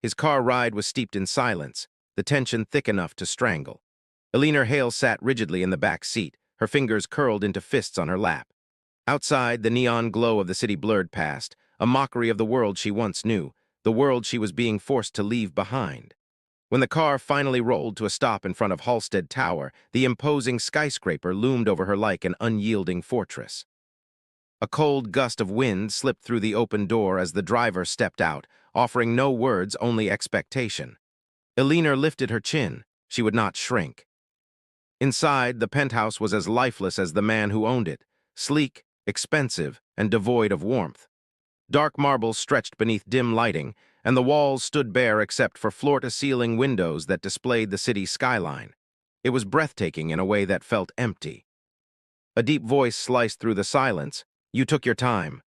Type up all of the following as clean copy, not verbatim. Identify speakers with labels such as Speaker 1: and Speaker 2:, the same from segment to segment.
Speaker 1: His car ride was steeped in silence, the tension thick enough to strangle. Eleanor Hale sat rigidly in the back seat, her fingers curled into fists on her lap. Outside, the neon glow of the city blurred past, a mockery of the world she once knew, the world she was being forced to leave behind. When the car finally rolled to a stop in front of Halsted Tower, the imposing skyscraper loomed over her like an unyielding fortress. A cold gust of wind slipped through the open door as the driver stepped out, offering no words, only expectation. Eleanor lifted her chin. She would not shrink. Inside, the penthouse was as lifeless as the man who owned it, sleek, expensive, and devoid of warmth. Dark marble stretched beneath dim lighting, and the walls stood bare except for floor-to-ceiling windows that displayed the city skyline. It was breathtaking in a way that felt empty. A deep voice sliced through the silence. "You took your time."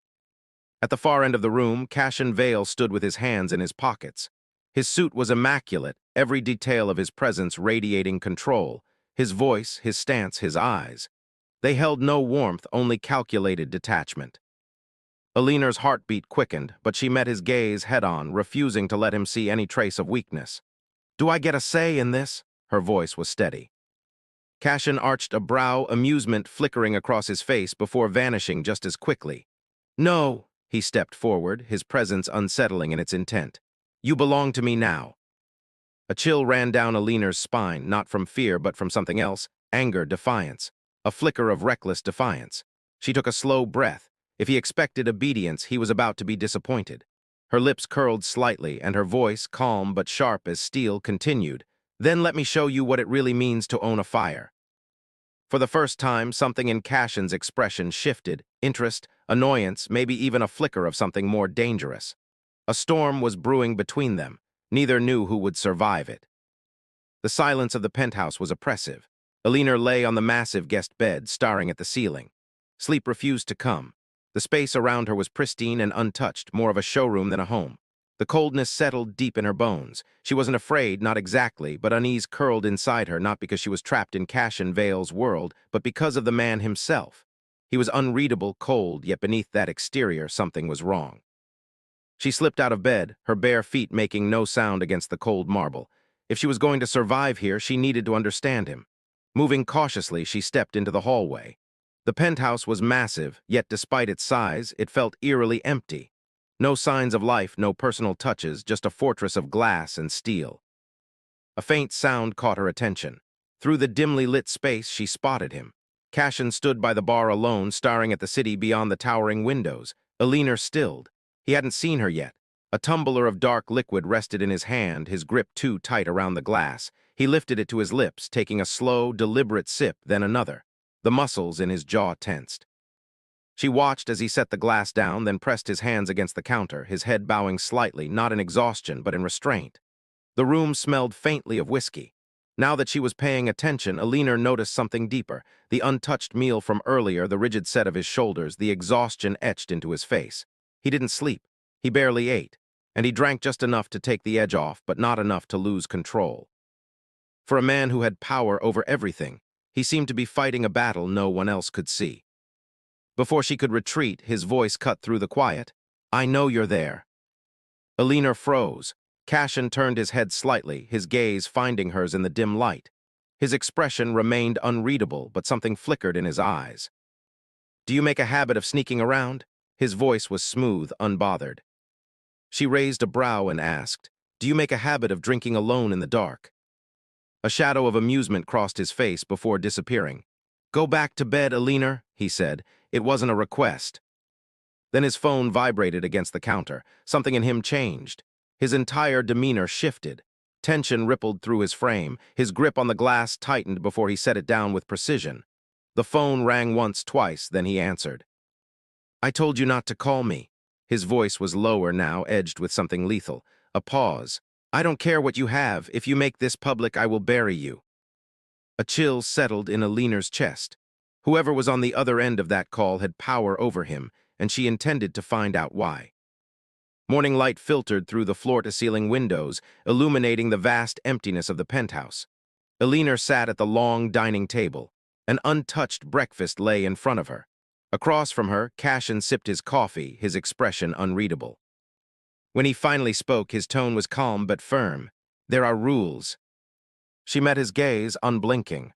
Speaker 1: At the far end of the room, Cassian Vale stood with his hands in his pockets. His suit was immaculate, every detail of his presence radiating control. His voice, his stance, his eyes. They held no warmth, only calculated detachment. Eleanor's heartbeat quickened, but she met his gaze head-on, refusing to let him see any trace of weakness. "Do I get a say in this?" Her voice was steady. Cassian arched a brow, amusement flickering across his face before vanishing just as quickly. "No," he stepped forward, his presence unsettling in its intent. "You belong to me now." A chill ran down Eleanor's spine, not from fear but from something else, anger, defiance. A flicker of reckless defiance. She took a slow breath. If he expected obedience, he was about to be disappointed. Her lips curled slightly, and her voice, calm but sharp as steel, continued. "Then let me show you what it really means to own a fire." For the first time, something in Cassian's expression shifted, interest, annoyance, maybe even a flicker of something more dangerous. A storm was brewing between them. Neither knew who would survive it. The silence of the penthouse was oppressive. Eleanor lay on the massive guest bed, staring at the ceiling. Sleep refused to come. The space around her was pristine and untouched, more of a showroom than a home. The coldness settled deep in her bones. She wasn't afraid, not exactly, but unease curled inside her, not because she was trapped in Cassian Vale's world, but because of the man himself. He was unreadable, cold, yet beneath that exterior something was wrong. She slipped out of bed, her bare feet making no sound against the cold marble. If she was going to survive here, she needed to understand him. Moving cautiously, she stepped into the hallway. The penthouse was massive, yet despite its size, it felt eerily empty. No signs of life, no personal touches, just a fortress of glass and steel. A faint sound caught her attention. Through the dimly lit space, she spotted him. Cassian stood by the bar alone, staring at the city beyond the towering windows. Eleanor stilled. He hadn't seen her yet. A tumbler of dark liquid rested in his hand, his grip too tight around the glass. He lifted it to his lips, taking a slow, deliberate sip, then another. The muscles in his jaw tensed. She watched as he set the glass down, then pressed his hands against the counter, his head bowing slightly, not in exhaustion, but in restraint. The room smelled faintly of whiskey. Now that she was paying attention, Eleanor noticed something deeper. The untouched meal from earlier, the rigid set of his shoulders, the exhaustion etched into his face. He didn't sleep. He barely ate. And he drank just enough to take the edge off, but not enough to lose control. For a man who had power over everything, he seemed to be fighting a battle no one else could see. Before she could retreat, his voice cut through the quiet. "I know you're there." Eleanor froze. Cassian turned his head slightly, his gaze finding hers in the dim light. His expression remained unreadable, but something flickered in his eyes. "Do you make a habit of sneaking around?" His voice was smooth, unbothered. She raised a brow and asked, "Do you make a habit of drinking alone in the dark?" A shadow of amusement crossed his face before disappearing. "Go back to bed, Eleanor," he said. "It wasn't a request." Then his phone vibrated against the counter. Something in him changed. His entire demeanor shifted. Tension rippled through his frame. His grip on the glass tightened before he set it down with precision. The phone rang once, twice, then he answered. "I told you not to call me." His voice was lower now, edged with something lethal. A pause. "I don't care what you have. If you make this public, I will bury you." A chill settled in Eleanor's chest. Whoever was on the other end of that call had power over him, and she intended to find out why. Morning light filtered through the floor-to-ceiling windows, illuminating the vast emptiness of the penthouse. Eleanor sat at the long dining table. An untouched breakfast lay in front of her. Across from her, Cassian sipped his coffee, his expression unreadable. When he finally spoke, his tone was calm but firm. There are rules. She met his gaze, unblinking.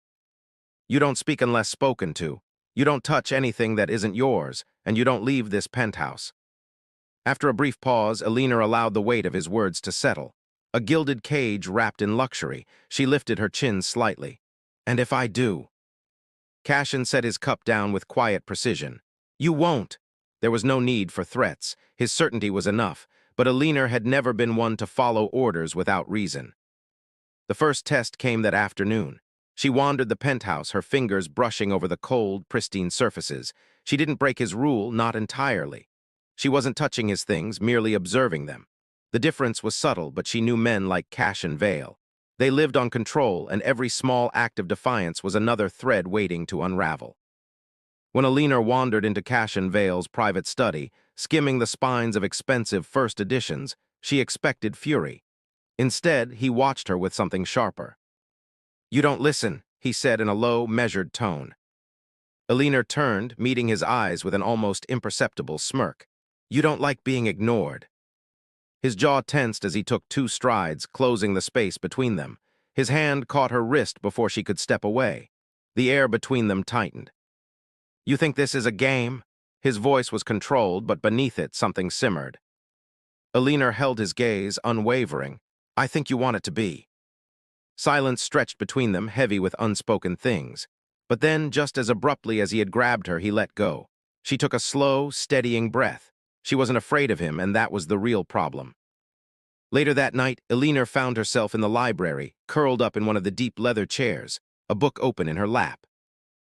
Speaker 1: You don't speak unless spoken to. You don't touch anything that isn't yours, and you don't leave this penthouse. After a brief pause, Alina allowed the weight of his words to settle. A gilded cage wrapped in luxury, she lifted her chin slightly. And if I do? Cashin set his cup down with quiet precision. You won't. There was no need for threats. His certainty was enough, but Alina had never been one to follow orders without reason. The first test came that afternoon. She wandered the penthouse, her fingers brushing over the cold, pristine surfaces. She didn't break his rule, not entirely. She wasn't touching his things, merely observing them. The difference was subtle, but she knew men like Cash and Vale. They lived on control, and every small act of defiance was another thread waiting to unravel. When Alina wandered into Cash and Vale's private study, skimming the spines of expensive first editions, she expected fury. Instead, he watched her with something sharper. You don't listen, he said in a low, measured tone. Alina turned, meeting his eyes with an almost imperceptible smirk. You don't like being ignored. His jaw tensed as he took 2 strides, closing the space between them. His hand caught her wrist before she could step away. The air between them tightened. You think this is a game? His voice was controlled, but beneath it something simmered. Alina held his gaze, unwavering. I think you want it to be. Silence stretched between them, heavy with unspoken things. But then, just as abruptly as he had grabbed her, he let go. She took a slow, steadying breath. She wasn't afraid of him, and that was the real problem. Later that night, Alina found herself in the library, curled up in one of the deep leather chairs, a book open in her lap.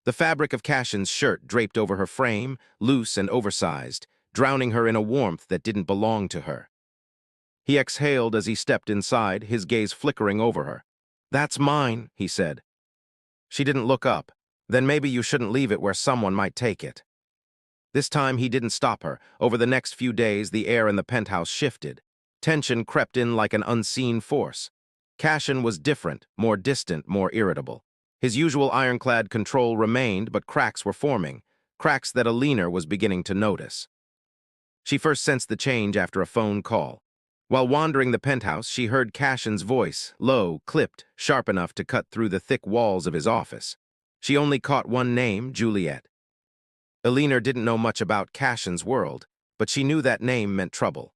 Speaker 1: The fabric of Cashin's shirt draped over her frame, loose and oversized, drowning her in a warmth that didn't belong to her. He exhaled as he stepped inside, his gaze flickering over her. That's mine, he said. She didn't look up. Then maybe you shouldn't leave it where someone might take it. This time he didn't stop her. Over the next few days, the air in the penthouse shifted. Tension crept in like an unseen force. Cashin was different, more distant, more irritable. His usual ironclad control remained, but cracks were forming, cracks that Alina was beginning to notice. She first sensed the change after a phone call. While wandering the penthouse, she heard Cashin's voice, low, clipped, sharp enough to cut through the thick walls of his office. She only caught one name, Juliet. Alina didn't know much about Cashin's world, but she knew that name meant trouble.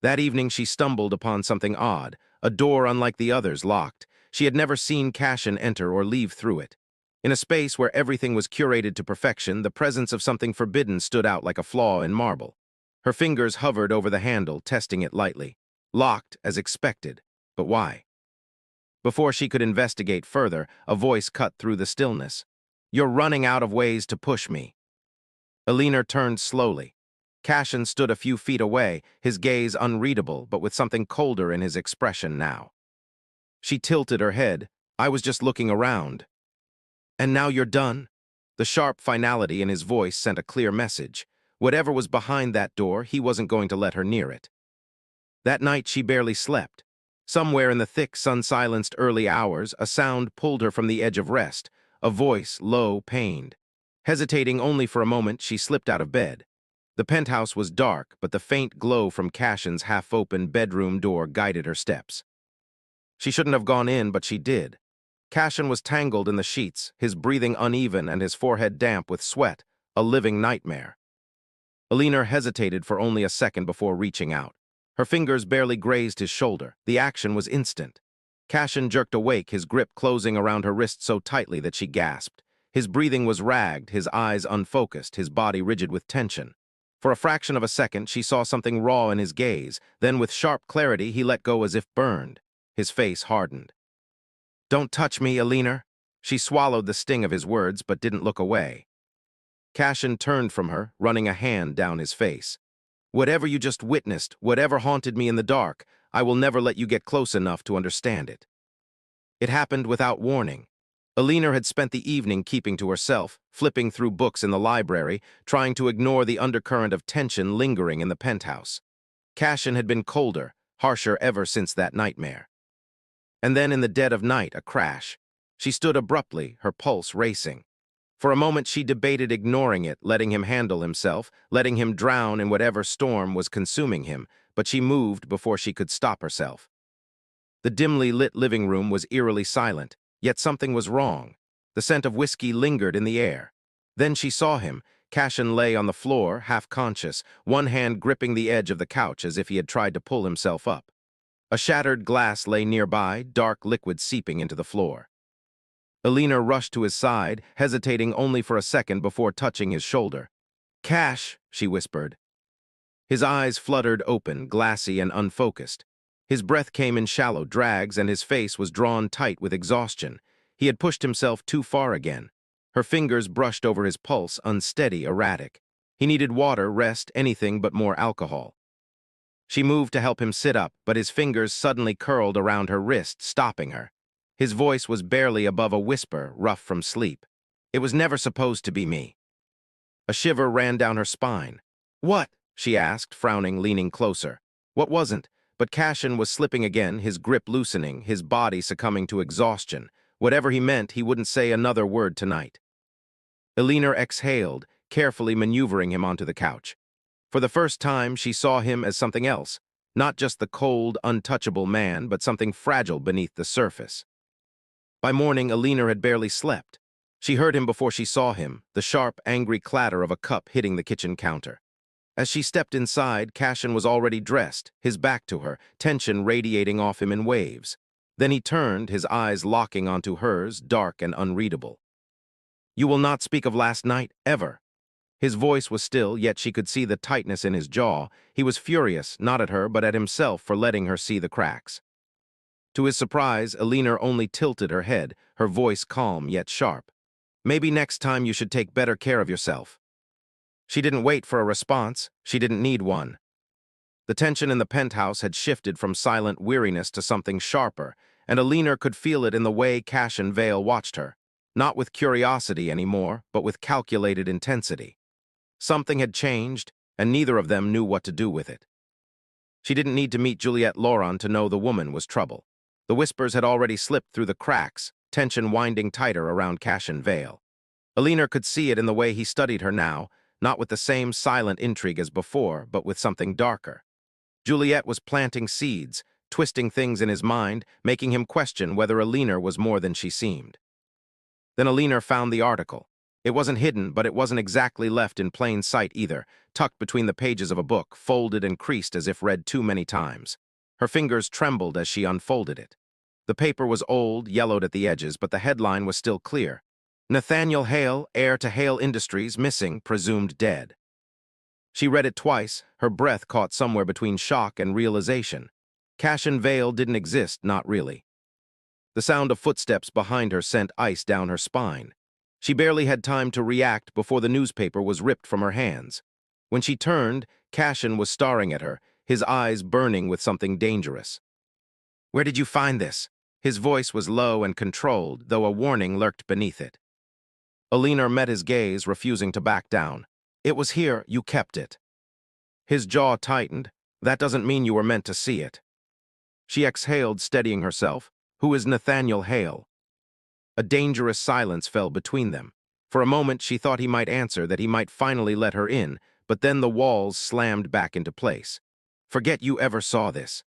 Speaker 1: That evening she stumbled upon something odd, a door unlike the others locked. She had never seen Cashin enter or leave through it. In a space where everything was curated to perfection, the presence of something forbidden stood out like a flaw in marble. Her fingers hovered over the handle, testing it lightly. Locked, as expected. But why? Before she could investigate further, a voice cut through the stillness. You're running out of ways to push me. Alina turned slowly. Cashin stood a few feet away, his gaze unreadable, but with something colder in his expression now. She tilted her head. I was just looking around. And now you're done? The sharp finality in his voice sent a clear message. Whatever was behind that door, he wasn't going to let her near it. That night she barely slept. Somewhere in the thick, sun-silenced early hours, a sound pulled her from the edge of rest, a voice, low, pained. Hesitating only for a moment, she slipped out of bed. The penthouse was dark, but the faint glow from Cashin's half-open bedroom door guided her steps. She shouldn't have gone in, but she did. Cashin was tangled in the sheets, his breathing uneven and his forehead damp with sweat, a living nightmare. Alina hesitated for only a second before reaching out. Her fingers barely grazed his shoulder. The action was instant. Cashin jerked awake, his grip closing around her wrist so tightly that she gasped. His breathing was ragged, his eyes unfocused, his body rigid with tension. For a fraction of a second, she saw something raw in his gaze. Then, with sharp clarity, he let go as if burned. His face hardened. Don't touch me, Alina. She swallowed the sting of his words, but didn't look away. Cashin turned from her, running a hand down his face. Whatever you just witnessed, whatever haunted me in the dark, I will never let you get close enough to understand it. It happened without warning. Alina had spent the evening keeping to herself, flipping through books in the library, trying to ignore the undercurrent of tension lingering in the penthouse. Cashin had been colder, harsher ever since that nightmare. And then in the dead of night, a crash. She stood abruptly, her pulse racing. For a moment she debated ignoring it, letting him handle himself, letting him drown in whatever storm was consuming him, but she moved before she could stop herself. The dimly lit living room was eerily silent, yet something was wrong. The scent of whiskey lingered in the air. Then she saw him. Cashin lay on the floor, half-conscious, one hand gripping the edge of the couch as if he had tried to pull himself up. A shattered glass lay nearby, dark liquid seeping into the floor. Alina rushed to his side, hesitating only for a second before touching his shoulder. "Cash," she whispered. His eyes fluttered open, glassy and unfocused. His breath came in shallow drags, and his face was drawn tight with exhaustion. He had pushed himself too far again. Her fingers brushed over his pulse, unsteady, erratic. He needed water, rest, anything but more alcohol. She moved to help him sit up, but his fingers suddenly curled around her wrist, stopping her. His voice was barely above a whisper, rough from sleep. "It was never supposed to be me." A shiver ran down her spine. "What?" she asked, frowning, leaning closer. What wasn't? But Cashin was slipping again, his grip loosening, his body succumbing to exhaustion. Whatever he meant, he wouldn't say another word tonight. Alina exhaled, carefully maneuvering him onto the couch. For the first time, she saw him as something else, not just the cold, untouchable man, but something fragile beneath the surface. By morning, Alina had barely slept. She heard him before she saw him, the sharp, angry clatter of a cup hitting the kitchen counter. As she stepped inside, Cashin was already dressed, his back to her, tension radiating off him in waves. Then he turned, his eyes locking onto hers, dark and unreadable. "You will not speak of last night, ever." His voice was still, yet she could see the tightness in his jaw. He was furious, not at her, but at himself for letting her see the cracks. To his surprise, Alina only tilted her head, her voice calm yet sharp. "Maybe next time you should take better care of yourself." She didn't wait for a response. She didn't need one. The tension in the penthouse had shifted from silent weariness to something sharper, and Alina could feel it in the way Cashin Vale watched her. Not with curiosity anymore, but with calculated intensity. Something had changed, and neither of them knew what to do with it. She didn't need to meet Juliette Laurent to know the woman was trouble. The whispers had already slipped through the cracks, tension winding tighter around Cashin Vale. Alina could see it in the way he studied her now, not with the same silent intrigue as before, but with something darker. Juliette was planting seeds, twisting things in his mind, making him question whether Alina was more than she seemed. Then Alina found the article. It wasn't hidden, but it wasn't exactly left in plain sight either, tucked between the pages of a book, folded and creased as if read too many times. Her fingers trembled as she unfolded it. The paper was old, yellowed at the edges, but the headline was still clear. "Nathaniel Hale, heir to Hale Industries, missing, presumed dead." She read it twice, her breath caught somewhere between shock and realization. Cashin Vale didn't exist, not really. The sound of footsteps behind her sent ice down her spine. She barely had time to react before the newspaper was ripped from her hands. When she turned, Cashin was staring at her, his eyes burning with something dangerous. "Where did you find this?" His voice was low and controlled, though a warning lurked beneath it. Alina met his gaze, refusing to back down. "It was here, you kept it." His jaw tightened. "That doesn't mean you were meant to see it." She exhaled, steadying herself. "Who is Nathaniel Hale?" A dangerous silence fell between them. For a moment she thought he might answer, that he might finally let her in, but then the walls slammed back into place. "Forget you ever saw this."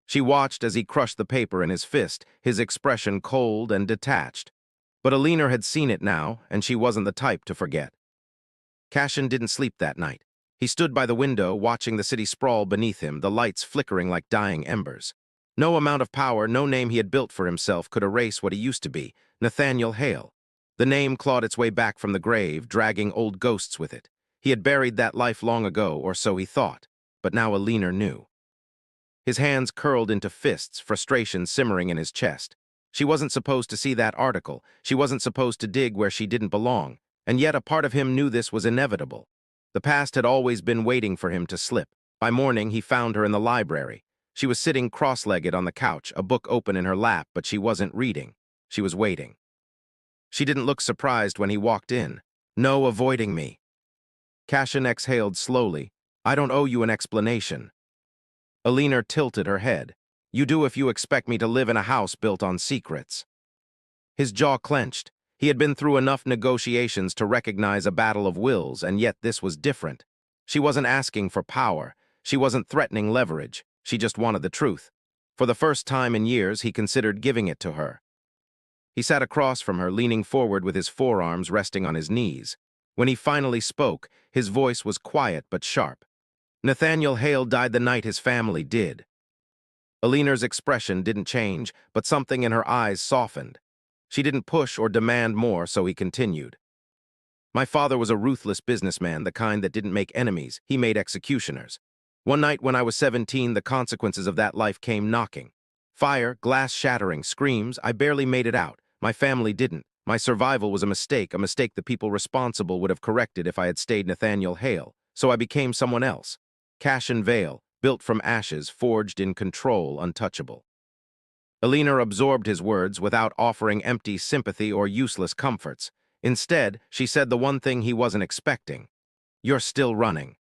Speaker 1: She watched as he crushed the paper in his fist, his expression cold and detached. But Alina had seen it now, and she wasn't the type to forget. Cashin didn't sleep that night. He stood by the window, watching the city sprawl beneath him, the lights flickering like dying embers. No amount of power, no name he had built for himself could erase what he used to be, Nathaniel Hale. The name clawed its way back from the grave, dragging old ghosts with it. He had buried that life long ago, or so he thought, but now Alina knew. His hands curled into fists, frustration simmering in his chest. She wasn't supposed to see that article. She wasn't supposed to dig where she didn't belong, and yet a part of him knew this was inevitable. The past had always been waiting for him to slip. By morning, he found her in the library. She was sitting cross-legged on the couch, a book open in her lap, but she wasn't reading. She was waiting. She didn't look surprised when he walked in. "No avoiding me." Cashin exhaled slowly. "I don't owe you an explanation." Alina tilted her head. "You do if you expect me to live in a house built on secrets." His jaw clenched. He had been through enough negotiations to recognize a battle of wills, and yet this was different. She wasn't asking for power. She wasn't threatening leverage. She just wanted the truth. For the first time in years, he considered giving it to her. He sat across from her, leaning forward with his forearms resting on his knees. When he finally spoke, his voice was quiet but sharp. Nathaniel Hale died the night his family did. Alina's expression didn't change, but something in her eyes softened. She didn't push or demand more, so he continued. My father was a ruthless businessman, the kind that didn't make enemies, he made executioners. One night when I was 17, the consequences of that life came knocking. Fire, glass shattering, screams, I barely made it out. My family didn't. My survival was a mistake the people responsible would have corrected if I had stayed Nathaniel Hale. So I became someone else. Cash and Veil, built from ashes, forged in control, untouchable. Alina absorbed his words without offering empty sympathy or useless comforts. Instead, she said the one thing he wasn't expecting. You're still running.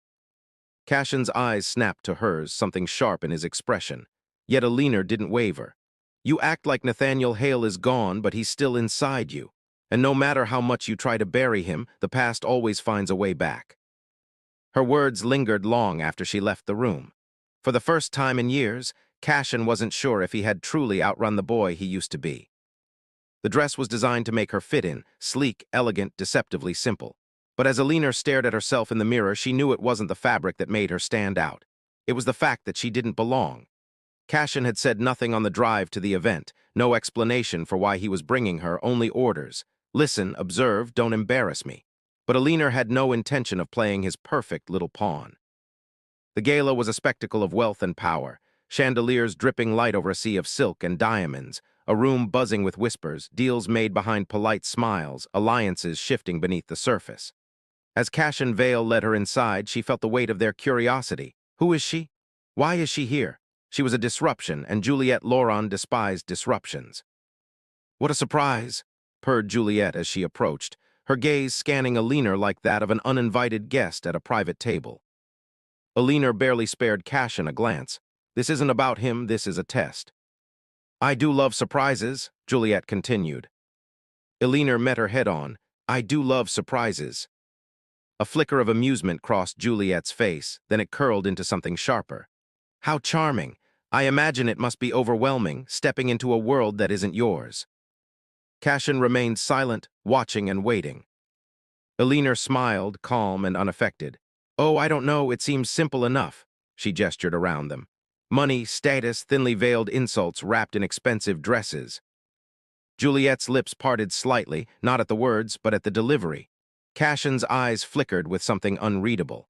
Speaker 1: Cashin's eyes snapped to hers, something sharp in his expression. Yet Alina didn't waver. You act like Nathaniel Hale is gone, but he's still inside you. And no matter how much you try to bury him, the past always finds a way back. Her words lingered long after she left the room. For the first time in years, Cashin wasn't sure if he had truly outrun the boy he used to be. The dress was designed to make her fit in, sleek, elegant, deceptively simple. But as Alina stared at herself in the mirror, she knew it wasn't the fabric that made her stand out. It was the fact that she didn't belong. Cashin had said nothing on the drive to the event, no explanation for why he was bringing her, only orders. Listen, observe, don't embarrass me. But Alina had no intention of playing his perfect little pawn. The gala was a spectacle of wealth and power, chandeliers dripping light over a sea of silk and diamonds, a room buzzing with whispers, deals made behind polite smiles, alliances shifting beneath the surface. As Cashin Vale led her inside, she felt the weight of their curiosity. Who is she? Why is she here? She was a disruption, and Juliette Laurent despised disruptions. What a surprise, purred Juliette as she approached, her gaze scanning Alina like that of an uninvited guest at a private table. Alina barely spared Cashin a glance. This isn't about him, this is a test. I do love surprises, Juliette continued. Alina met her head-on. I do love surprises. A flicker of amusement crossed Juliette's face, then it curled into something sharper. How charming. I imagine it must be overwhelming, stepping into a world that isn't yours. Cashin remained silent, watching and waiting. Alina smiled, calm and unaffected. Oh, I don't know, it seems simple enough. She gestured around them. Money, status, thinly veiled insults wrapped in expensive dresses. Juliette's lips parted slightly, not at the words, but at the delivery. Cashin's eyes flickered with something unreadable.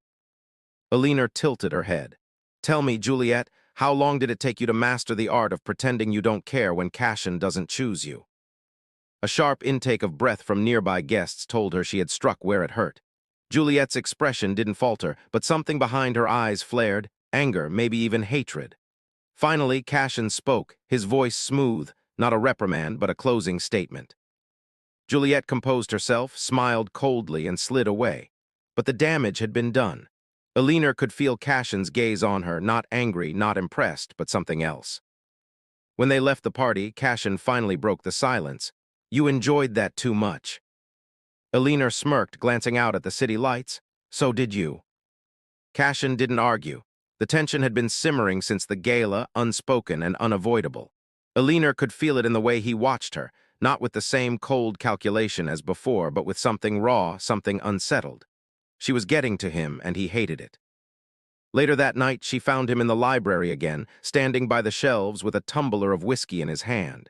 Speaker 1: Alina tilted her head. Tell me, Juliette, how long did it take you to master the art of pretending you don't care when Cashin doesn't choose you? A sharp intake of breath from nearby guests told her she had struck where it hurt. Juliette's expression didn't falter, but something behind her eyes flared, anger, maybe even hatred. Finally, Cashin spoke, his voice smooth, not a reprimand, but a closing statement. Juliette composed herself, smiled coldly, and slid away. But the damage had been done. Alina could feel Cashin's gaze on her, not angry, not impressed, but something else. When they left the party, Cashin finally broke the silence. You enjoyed that too much. Alina smirked, glancing out at the city lights. So did you. Cashin didn't argue. The tension had been simmering since the gala, unspoken and unavoidable. Alina could feel it in the way he watched her, not with the same cold calculation as before, but with something raw, something unsettled. She was getting to him, and he hated it. Later that night, she found him in the library again, standing by the shelves with a tumbler of whiskey in his hand.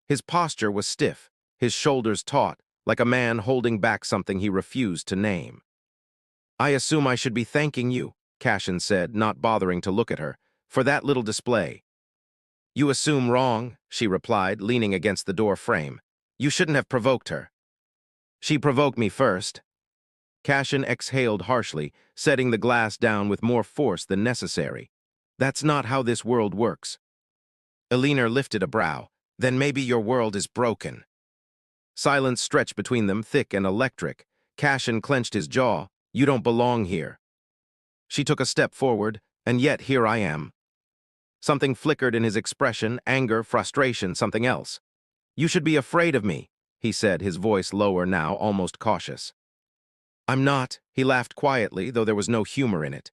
Speaker 1: His posture was stiff, his shoulders taut, like a man holding back something he refused to name. I assume I should be thanking you, Cashin said, not bothering to look at her, for that little display. You assume wrong, she replied, leaning against the door frame. You shouldn't have provoked her. She provoked me first. Cashin exhaled harshly, setting the glass down with more force than necessary. That's not how this world works. Alina lifted a brow. Then maybe your world is broken. Silence stretched between them, thick and electric. Cashin clenched his jaw. You don't belong here. She took a step forward, and yet here I am. Something flickered in his expression, anger, frustration, something else. You should be afraid of me, he said, his voice lower now, almost cautious. I'm not, he laughed quietly, though there was no humor in it.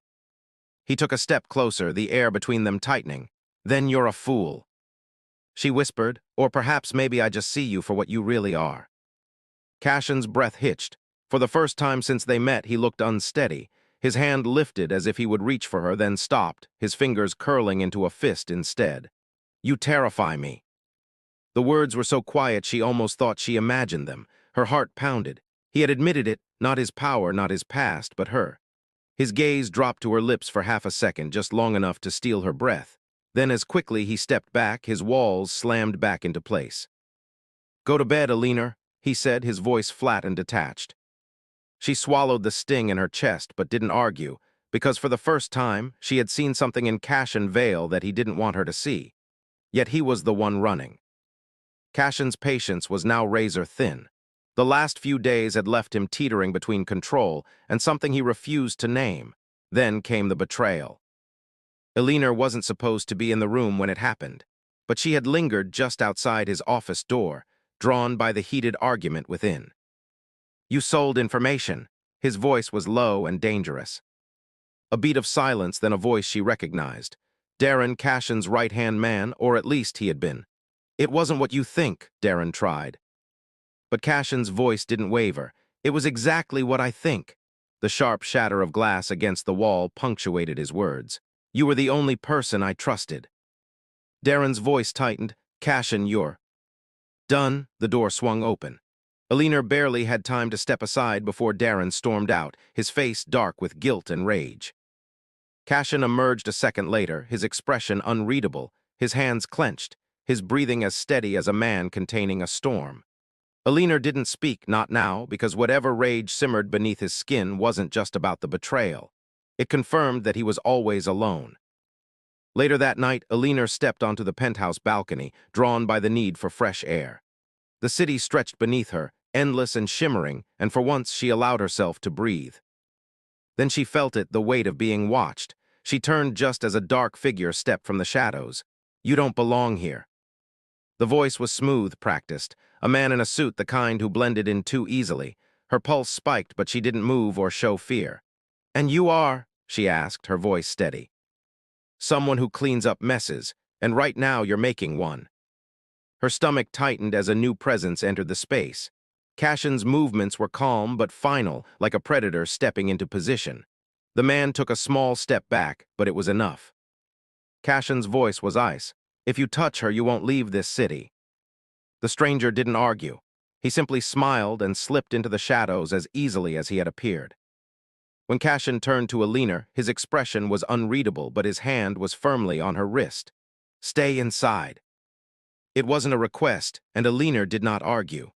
Speaker 1: He took a step closer, the air between them tightening. "Then you're a fool," she whispered, "or perhaps maybe I just see you for what you really are." Cashin's breath hitched. For the first time since they met, he looked unsteady. His hand lifted as if he would reach for her, then stopped, his fingers curling into a fist instead. "You terrify me." The words were so quiet she almost thought she imagined them. Her heart pounded. He had admitted it, not his power, not his past, but her. His gaze dropped to her lips for half a second, just long enough to steal her breath. Then as quickly he stepped back, his walls slammed back into place. "Go to bed, Unforgettable," he said, his voice flat and detached. She swallowed the sting in her chest, but didn't argue, because for the first time, she had seen something in Cashin Vale that he didn't want her to see. Yet he was the one running. Cashin's patience was now razor thin. The last few days had left him teetering between control and something he refused to name. Then came the betrayal. Unforgettable wasn't supposed to be in the room when it happened, but she had lingered just outside his office door, drawn by the heated argument within. "You sold information." His voice was low and dangerous. A beat of silence, then a voice she recognized. Darren, Cashin's right-hand man, or at least he had been. "It wasn't what you think," Darren tried. But Cashin's voice didn't waver. "It was exactly what I think." The sharp shatter of glass against the wall punctuated his words. "You were the only person I trusted." Darren's voice tightened. "Cashin, you're..." Done. The door swung open. Unforgettable barely had time to step aside before Darren stormed out, his face dark with guilt and rage. Cashin emerged a second later, his expression unreadable, his hands clenched, his breathing as steady as a man containing a storm. Unforgettable didn't speak, not now, because whatever rage simmered beneath his skin wasn't just about the betrayal. It confirmed that he was always alone. Later that night, Unforgettable stepped onto the penthouse balcony, drawn by the need for fresh air. The city stretched beneath her, endless and shimmering, and for once she allowed herself to breathe. Then she felt it, the weight of being watched. She turned just as a dark figure stepped from the shadows. "You don't belong here." The voice was smooth, practiced, a man in a suit, the kind who blended in too easily. Her pulse spiked, but she didn't move or show fear. "And you are?" she asked, her voice steady. "Someone who cleans up messes, and right now you're making one." Her stomach tightened as a new presence entered the space. Cashin's movements were calm but final, like a predator stepping into position. The man took a small step back, but it was enough. Cashin's voice was ice. "If you touch her, you won't leave this city." The stranger didn't argue. He simply smiled and slipped into the shadows as easily as he had appeared. When Cashin turned to Unforgettable, his expression was unreadable, but his hand was firmly on her wrist. "Stay inside." It wasn't a request, and Unforgettable did not argue.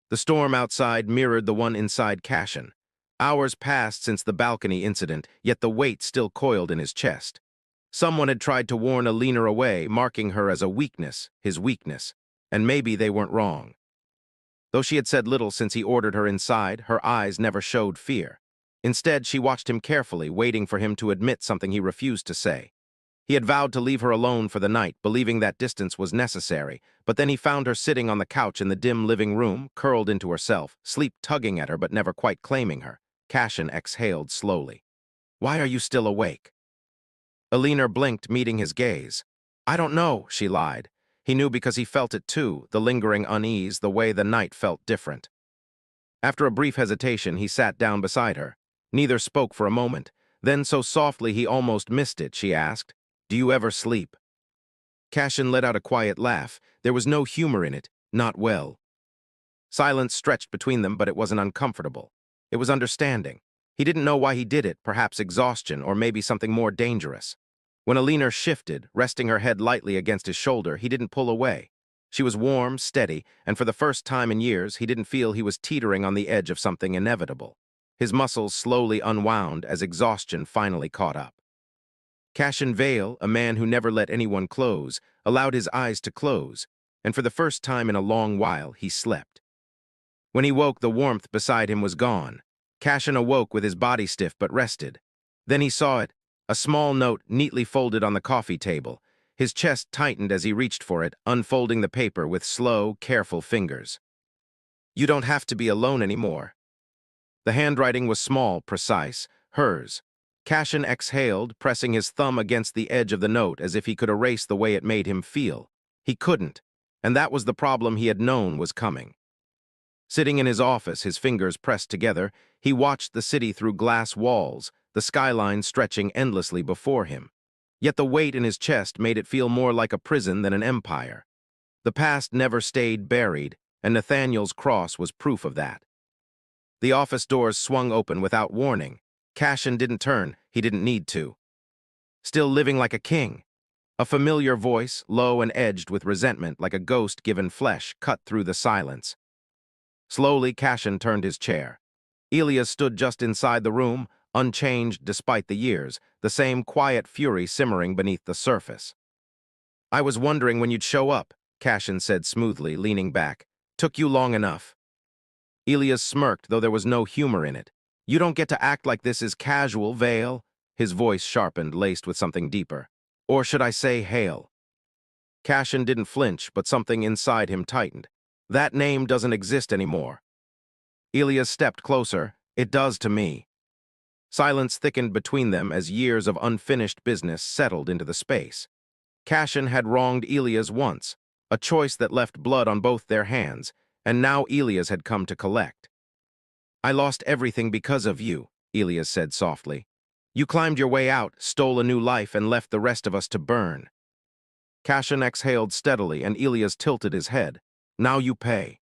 Speaker 1: The storm outside mirrored the one inside Cashin. Hours passed since the balcony incident, yet the weight still coiled in his chest. Someone had tried to warn Unforgettable away, marking her as a weakness, his weakness, and maybe they weren't wrong. Though she had said little since he ordered her inside, her eyes never showed fear. Instead, she watched him carefully, waiting for him to admit something he refused to say. He had vowed to leave her alone for the night, believing that distance was necessary, but then he found her sitting on the couch in the dim living room, curled into herself, sleep tugging at her but never quite claiming her. Cashin exhaled slowly. "Why are you still awake?" Unforgettable blinked, meeting his gaze. "I don't know," she lied. He knew because he felt it too, the lingering unease, the way the night felt different. After a brief hesitation, he sat down beside her. Neither spoke for a moment. Then, so softly he almost missed it, she asked, "Do you ever sleep?" Cashin let out a quiet laugh. There was no humor in it, not well. Silence stretched between them, but it wasn't uncomfortable. It was understanding. He didn't know why he did it, perhaps exhaustion, or maybe something more dangerous. When Unforgettable shifted, resting her head lightly against his shoulder, he didn't pull away. She was warm, steady, and for the first time in years, he didn't feel he was teetering on the edge of something inevitable. His muscles slowly unwound as exhaustion finally caught up. Cashin Vale, a man who never let anyone close, allowed his eyes to close, and for the first time in a long while, he slept. When he woke, the warmth beside him was gone. Cashin awoke with his body stiff but rested. Then he saw it, a small note neatly folded on the coffee table. His chest tightened as he reached for it, unfolding the paper with slow, careful fingers. "You don't have to be alone anymore." The handwriting was small, precise, hers. Cashin exhaled, pressing his thumb against the edge of the note as if he could erase the way it made him feel. He couldn't, and that was the problem he had known was coming. Sitting in his office, his fingers pressed together, he watched the city through glass walls, the skyline stretching endlessly before him. Yet the weight in his chest made it feel more like a prison than an empire. The past never stayed buried, and Nathaniel's cross was proof of that. The office doors swung open without warning. Cashin didn't turn, he didn't need to. Still living like a king. A familiar voice, low and edged with resentment like a ghost given flesh, cut through the silence. Slowly, Cashin turned his chair. Elias stood just inside the room, unchanged despite the years, the same quiet fury simmering beneath the surface. "I was wondering when you'd show up," Cashin said smoothly, leaning back. "Took you long enough." Elias smirked, though there was no humor in it. "You don't get to act like this is casual, Vale." His voice sharpened, laced with something deeper. "Or should I say Hale?" Cashin didn't flinch, but something inside him tightened. "That name doesn't exist anymore." Elias stepped closer. "It does to me." Silence thickened between them as years of unfinished business settled into the space. Cashin had wronged Elias once, a choice that left blood on both their hands, and now Elias had come to collect. "I lost everything because of you," Elias said softly. "You climbed your way out, stole a new life, and left the rest of us to burn." Cashin exhaled steadily, and Elias tilted his head. "Now you pay."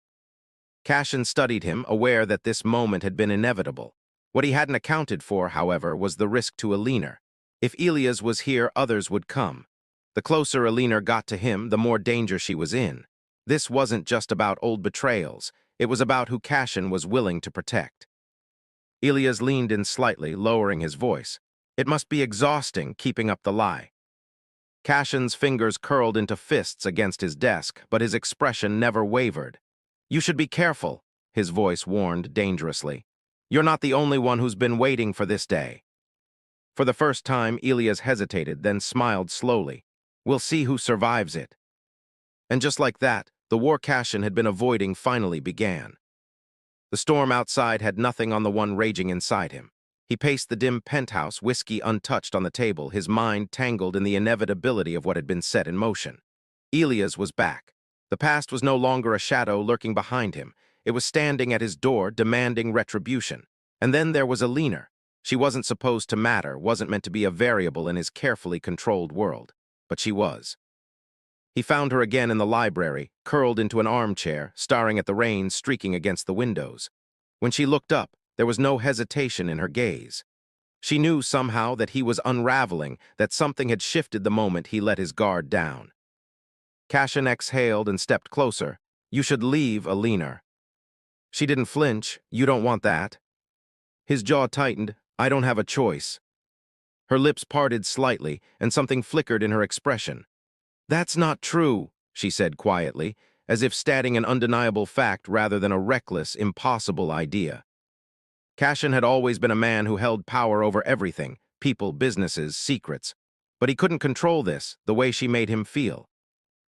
Speaker 1: Cashin studied him, aware that this moment had been inevitable. What he hadn't accounted for, however, was the risk to Elena. If Elias was here, others would come. The closer Elena got to him, the more danger she was in. This wasn't just about old betrayals. It was about who Cashin was willing to protect. Elias leaned in slightly, lowering his voice. "It must be exhausting keeping up the lie." Cashin's fingers curled into fists against his desk, but his expression never wavered. "You should be careful," his voice warned dangerously. "You're not the only one who's been waiting for this day." For the first time, Elias hesitated, then smiled slowly. "We'll see who survives it." And just like that, the war Cashin had been avoiding finally began. The storm outside had nothing on the one raging inside him. He paced the dim penthouse, whiskey untouched on the table, his mind tangled in the inevitability of what had been set in motion. Elias was back. The past was no longer a shadow lurking behind him. It was standing at his door, demanding retribution. And then there was Elena. She wasn't supposed to matter, wasn't meant to be a variable in his carefully controlled world. But she was. He found her again in the library, curled into an armchair, staring at the rain streaking against the windows. When she looked up, there was no hesitation in her gaze. She knew somehow that he was unraveling, that something had shifted the moment he let his guard down. Cashin exhaled and stepped closer. "You should leave, Elena." She didn't flinch. "You don't want that." His jaw tightened. "I don't have a choice." Her lips parted slightly, and something flickered in her expression. "That's not true," she said quietly, as if stating an undeniable fact rather than a reckless, impossible idea. Cashin had always been a man who held power over everything, people, businesses, secrets. But he couldn't control this, the way she made him feel.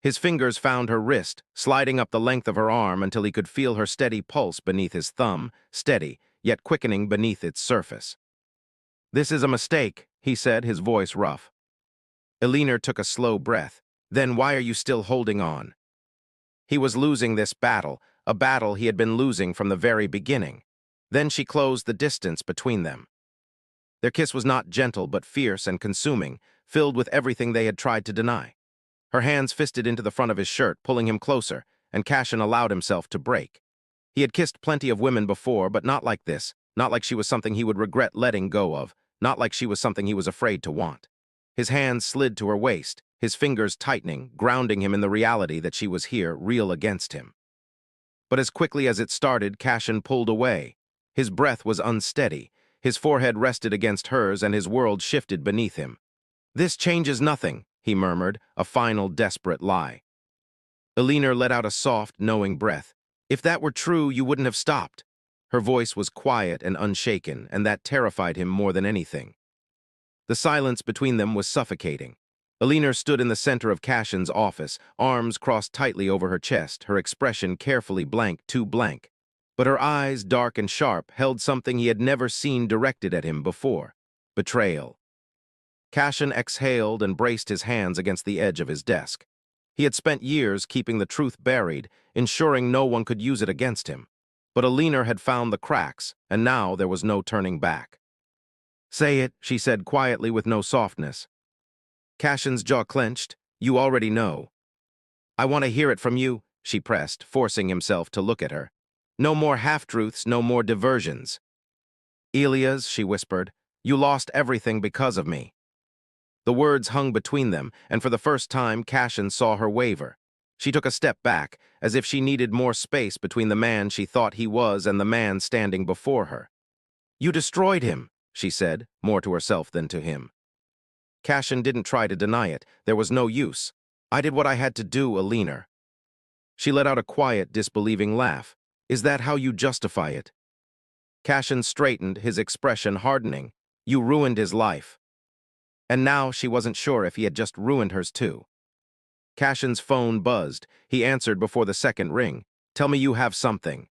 Speaker 1: His fingers found her wrist, sliding up the length of her arm until he could feel her steady pulse beneath his thumb, steady, yet quickening beneath its surface. "This is a mistake," he said, his voice rough. Elena took a slow breath. "Then why are you still holding on?" He was losing this battle, a battle he had been losing from the very beginning. Then she closed the distance between them. Their kiss was not gentle but fierce and consuming, filled with everything they had tried to deny. Her hands fisted into the front of his shirt, pulling him closer, and Cashin allowed himself to break. He had kissed plenty of women before, but not like this, not like she was something he would regret letting go of, not like she was something he was afraid to want. His hands slid to her waist, his fingers tightening, grounding him in the reality that she was here, real against him. But as quickly as it started, Cashin pulled away. His breath was unsteady, his forehead rested against hers, and his world shifted beneath him. "This changes nothing," he murmured, a final desperate lie. Elena let out a soft, knowing breath. "If that were true, you wouldn't have stopped." Her voice was quiet and unshaken, and that terrified him more than anything. The silence between them was suffocating. Elena stood in the center of Cashin's office, arms crossed tightly over her chest, her expression carefully blank, too blank. But her eyes, dark and sharp, held something he had never seen directed at him before. Betrayal. Cashin exhaled and braced his hands against the edge of his desk. He had spent years keeping the truth buried, ensuring no one could use it against him. But Alina had found the cracks, and now there was no turning back. "Say it," she said quietly with no softness. Cashin's jaw clenched. "You already know." "I want to hear it from you," she pressed, forcing himself to look at her. "No more half-truths, no more diversions." "Elias," she whispered, "you lost everything because of me." The words hung between them, and for the first time Cashin saw her waver. She took a step back, as if she needed more space between the man she thought he was and the man standing before her. "You destroyed him," she said, more to herself than to him. Cashin didn't try to deny it. There was no use. "I did what I had to do, Alina." She let out a quiet, disbelieving laugh. "Is that how you justify it?" Cashin straightened, his expression hardening. "You ruined his life." And now she wasn't sure if he had just ruined hers too. Cashin's phone buzzed. He answered before the second ring. "Tell me you have something."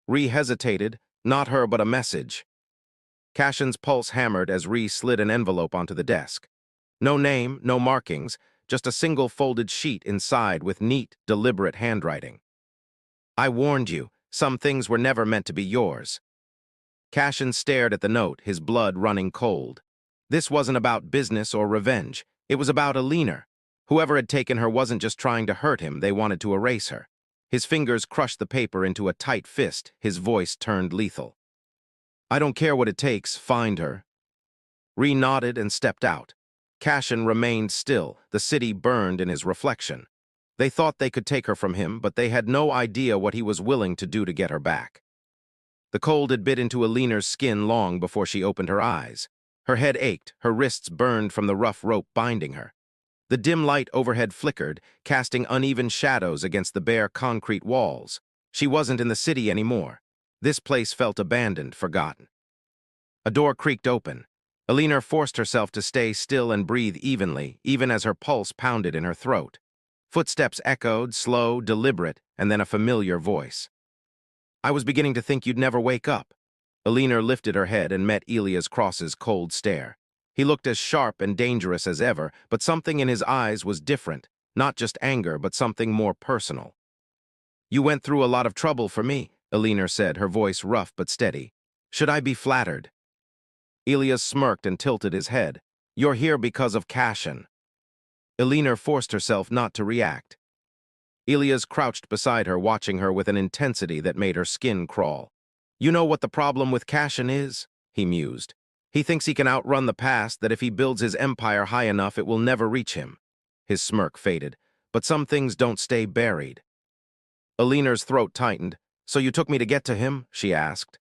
Speaker 1: Ree hesitated, not her but a message. Cashin's pulse hammered as Ree slid an envelope onto the desk. No name, no markings, just a single folded sheet inside with neat, deliberate handwriting. "I warned you, some things were never meant to be yours." Cashin stared at the note, his blood running cold. This wasn't about business or revenge. It was about Alina. Whoever had taken her wasn't just trying to hurt him, they wanted to erase her. His fingers crushed the paper into a tight fist, his voice turned lethal. "I don't care what it takes, find her." Ree nodded and stepped out. Cashin remained still, the city burned in his reflection. They thought they could take her from him, but they had no idea what he was willing to do to get her back. The cold had bit into Alina's skin long before she opened her eyes. Her head ached, her wrists burned from the rough rope binding her. The dim light overhead flickered, casting uneven shadows against the bare concrete walls. She wasn't in the city anymore. This place felt abandoned, forgotten. A door creaked open. Alina forced herself to stay still and breathe evenly, even as her pulse pounded in her throat. Footsteps echoed, slow, deliberate, and then a familiar voice. "I was beginning to think you'd never wake up." Alina lifted her head and met Elias Cross's cold stare. He looked as sharp and dangerous as ever, but something in his eyes was different, not just anger, but something more personal. "You went through a lot of trouble for me," Alina said, her voice rough but steady. "Should I be flattered?" Elias smirked and tilted his head. "You're here because of Cashin." Alina forced herself not to react. Elias crouched beside her, watching her with an intensity that made her skin crawl. "You know what the problem with Cashin is?" he mused. "He thinks he can outrun the past, that if he builds his empire high enough, it will never reach him." His smirk faded. "But some things don't stay buried." Alina's throat tightened. "So you took me to get to him?" she asked.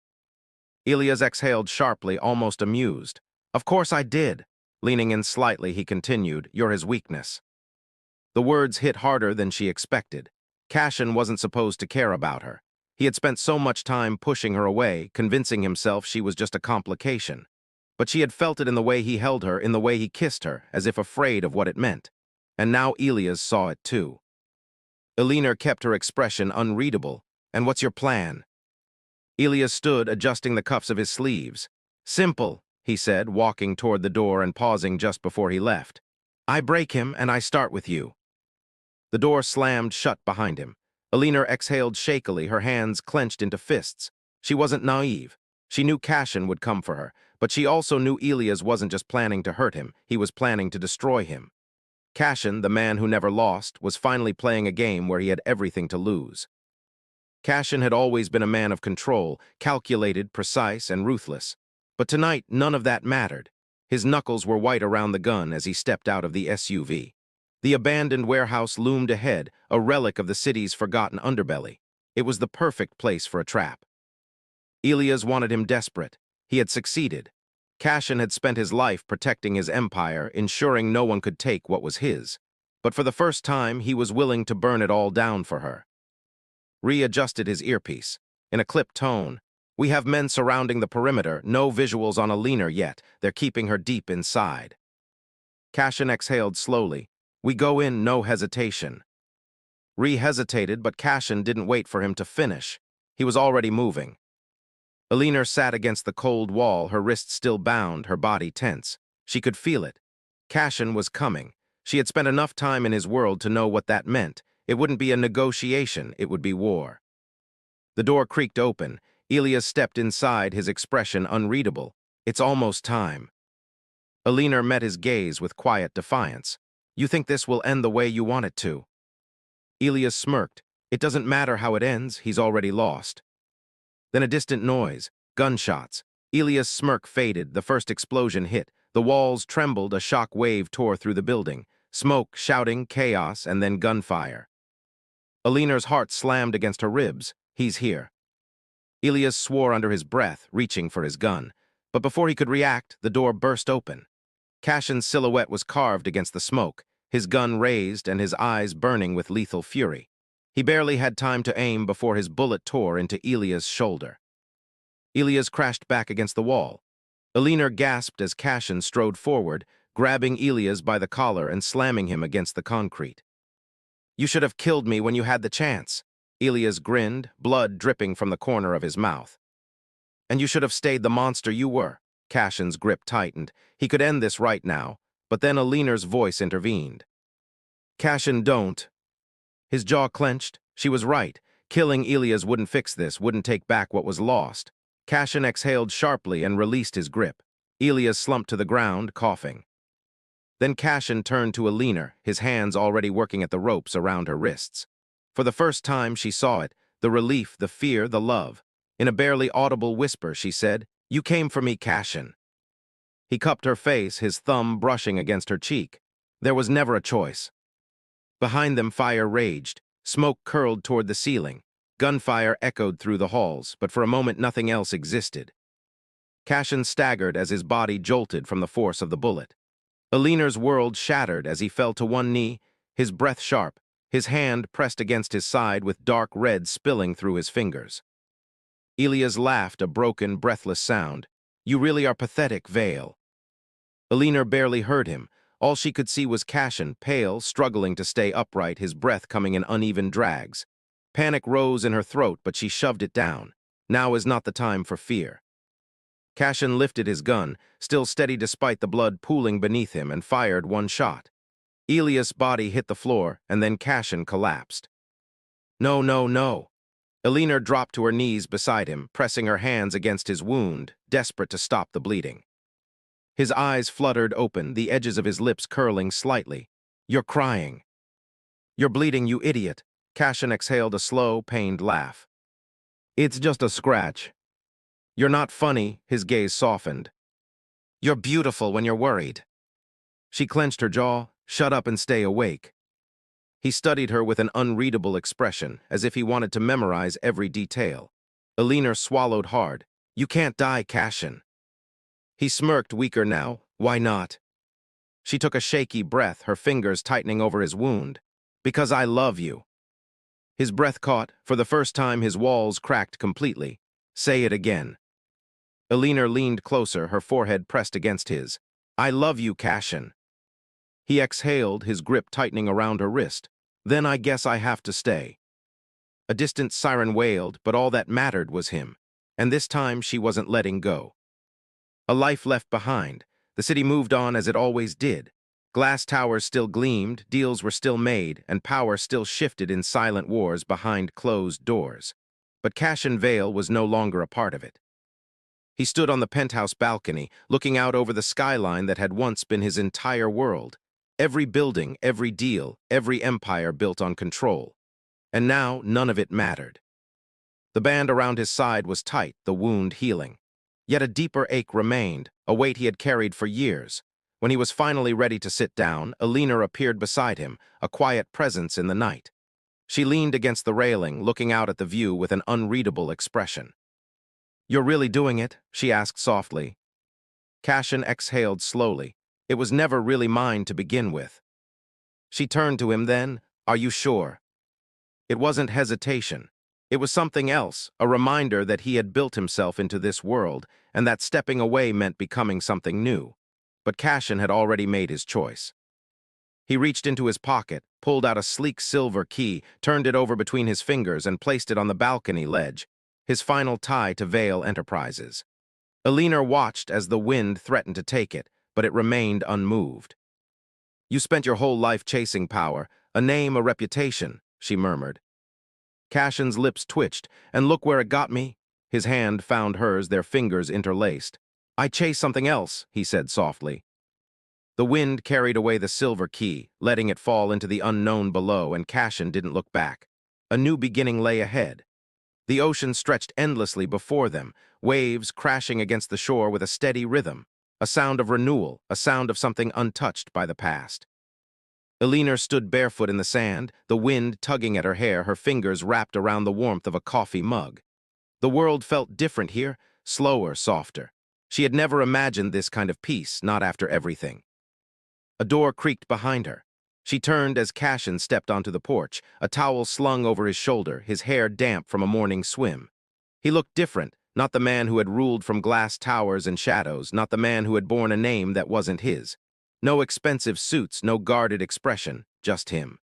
Speaker 1: Elias exhaled sharply, almost amused. "Of course I did." Leaning in slightly, he continued, "You're his weakness." The words hit harder than she expected. Cashin wasn't supposed to care about her. He had spent so much time pushing her away, convincing himself she was just a complication. But she had felt it in the way he held her, in the way he kissed her, as if afraid of what it meant. And now Elias saw it too. Alina kept her expression unreadable. "And what's your plan?" Elias stood, adjusting the cuffs of his sleeves. "Simple," he said, walking toward the door and pausing just before he left. "I break him, and I start with you." The door slammed shut behind him. Alina exhaled shakily, her hands clenched into fists. She wasn't naive. She knew Cashin would come for her, but she also knew Elias wasn't just planning to hurt him, he was planning to destroy him. Cashin, the man who never lost, was finally playing a game where he had everything to lose. Cashin had always been a man of control, calculated, precise, and ruthless. But tonight, none of that mattered. His knuckles were white around the gun as he stepped out of the SUV. The abandoned warehouse loomed ahead, a relic of the city's forgotten underbelly. It was the perfect place for a trap. Elias wanted him desperate. He had succeeded. Cashin had spent his life protecting his empire, ensuring no one could take what was his. But for the first time, he was willing to burn it all down for her. Readjusted his earpiece. In a clipped tone, "We have men surrounding the perimeter, no visuals on Alina yet. They're keeping her deep inside." Cashin exhaled slowly. "We go in, no hesitation." Ree hesitated, but Cashin didn't wait for him to finish. He was already moving. Alina sat against the cold wall, her wrists still bound, her body tense. She could feel it. Cashin was coming. She had spent enough time in his world to know what that meant. It wouldn't be a negotiation, it would be war. The door creaked open. Elias stepped inside, his expression unreadable. It's almost time. Alina met his gaze with quiet defiance. You think this will end the way you want it to? Elias smirked. It doesn't matter how it ends, he's already lost. Then a distant noise, gunshots. Elias' smirk faded, the first explosion hit. The walls trembled, a shock wave tore through the building. Smoke, shouting, chaos, and then gunfire. Alina's heart slammed against her ribs. He's here. Elias swore under his breath, reaching for his gun. But before he could react, the door burst open. Cashin's silhouette was carved against the smoke, his gun raised and his eyes burning with lethal fury. He barely had time to aim before his bullet tore into Elias' shoulder. Elias crashed back against the wall. Alina gasped as Cashin strode forward, grabbing Elias by the collar and slamming him against the concrete. You should have killed me when you had the chance. Elias grinned, blood dripping from the corner of his mouth. And you should have stayed the monster you were. Cashin's grip tightened. He could end this right now, but then Alina's voice intervened. Cashin, don't. His jaw clenched. She was right. Killing Elias wouldn't fix this, wouldn't take back what was lost. Cashin exhaled sharply and released his grip. Elias slumped to the ground, coughing. Then Cashin turned to Alina, his hands already working at the ropes around her wrists. For the first time she saw it, the relief, the fear, the love. In a barely audible whisper, she said, You came for me, Cashin. He cupped her face, his thumb brushing against her cheek. There was never a choice. Behind them, fire raged. Smoke curled toward the ceiling. Gunfire echoed through the halls, but for a moment nothing else existed. Cashin staggered as his body jolted from the force of the bullet. Alina's world shattered as he fell to one knee, his breath sharp, his hand pressed against his side with dark red spilling through his fingers. Elias laughed, a broken, breathless sound. You really are pathetic, Vale. Alina barely heard him. All she could see was Cashin, pale, struggling to stay upright, his breath coming in uneven drags. Panic rose in her throat, but she shoved it down. Now is not the time for fear. Cashin lifted his gun, still steady despite the blood pooling beneath him, and fired one shot. Elias' body hit the floor, and then Cashin collapsed. No, no, no. Alina dropped to her knees beside him, pressing her hands against his wound, desperate to stop the bleeding. His eyes fluttered open, the edges of his lips curling slightly. You're crying. You're bleeding, you idiot. Cashin exhaled a slow, pained laugh. It's just a scratch. You're not funny, his gaze softened. You're beautiful when you're worried. She clenched her jaw. Shut up and stay awake. He studied her with an unreadable expression, as if he wanted to memorize every detail. Alina swallowed hard. You can't die, Cashin. He smirked, weaker now. Why not? She took a shaky breath, her fingers tightening over his wound. Because I love you. His breath caught. For the first time, his walls cracked completely. Say it again. Alina leaned closer, her forehead pressed against his. I love you, Cashin. He exhaled, his grip tightening around her wrist. Then I guess I have to stay. A distant siren wailed, but all that mattered was him. And this time she wasn't letting go. A life left behind. The city moved on as it always did. Glass towers still gleamed, deals were still made, and power still shifted in silent wars behind closed doors. But Cashin Vale was no longer a part of it. He stood on the penthouse balcony, looking out over the skyline that had once been his entire world. Every building, every deal, every empire built on control. And now none of it mattered. The band around his side was tight, the wound healing. Yet a deeper ache remained, a weight he had carried for years. When he was finally ready to sit down, Alina appeared beside him, a quiet presence in the night. She leaned against the railing, looking out at the view with an unreadable expression. You're really doing it? She asked softly. Cashin exhaled slowly. It was never really mine to begin with. She turned to him then. Are you sure? It wasn't hesitation. It was something else, a reminder that he had built himself into this world, and that stepping away meant becoming something new. But Cashin had already made his choice. He reached into his pocket, pulled out a sleek silver key, turned it over between his fingers, and placed it on the balcony ledge. his final tie to Vale Enterprises. Eliner watched as the wind threatened to take it, but it remained unmoved. "You spent your whole life chasing power, a name, a reputation," she murmured. Cashin's lips twitched, "And look where it got me." His hand found hers, their fingers interlaced. "I chase something else," he said softly. The wind carried away the silver key, letting it fall into the unknown below, and Cashin didn't look back. A new beginning lay ahead. The ocean stretched endlessly before them, waves crashing against the shore with a steady rhythm, a sound of renewal, a sound of something untouched by the past. Eliner stood barefoot in the sand, the wind tugging at her hair, her fingers wrapped around the warmth of a coffee mug. The world felt different here, slower, softer. She had never imagined this kind of peace, not after everything. A door creaked behind her. She turned as Cashin stepped onto the porch, a towel slung over his shoulder, his hair damp from a morning swim. He looked different, not the man who had ruled from glass towers and shadows, not the man who had borne a name that wasn't his. No expensive suits, no guarded expression, just him.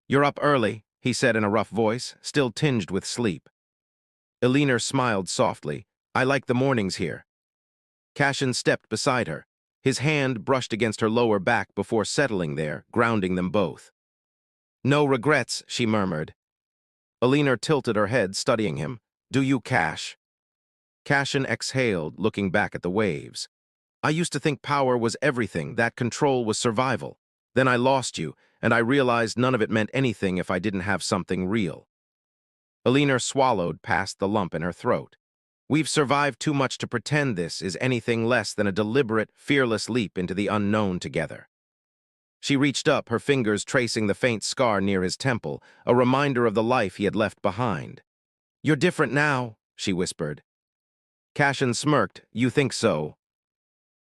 Speaker 1: "You're up early," he said in a rough voice, still tinged with sleep. Eliner smiled softly. "I like the mornings here." Cashin stepped beside her. His hand brushed against her lower back before settling there, grounding them both. "No regrets," she murmured. Eliner tilted her head, studying him. "Do you, Cash?" Cashin exhaled, looking back at the waves. "I used to think power was everything, that control was survival. Then I lost you, and I realized none of it meant anything if I didn't have something real." Eliner swallowed past the lump in her throat. "We've survived too much to pretend this is anything less than a deliberate, fearless leap into the unknown together." She reached up, her fingers tracing the faint scar near his temple, a reminder of the life he had left behind. "You're different now," she whispered. Cashin smirked. "You think so?"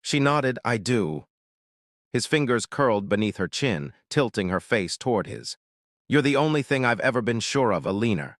Speaker 1: She nodded. "I do." His fingers curled beneath her chin, tilting her face toward his. "You're the only thing I've ever been sure of, Eliner."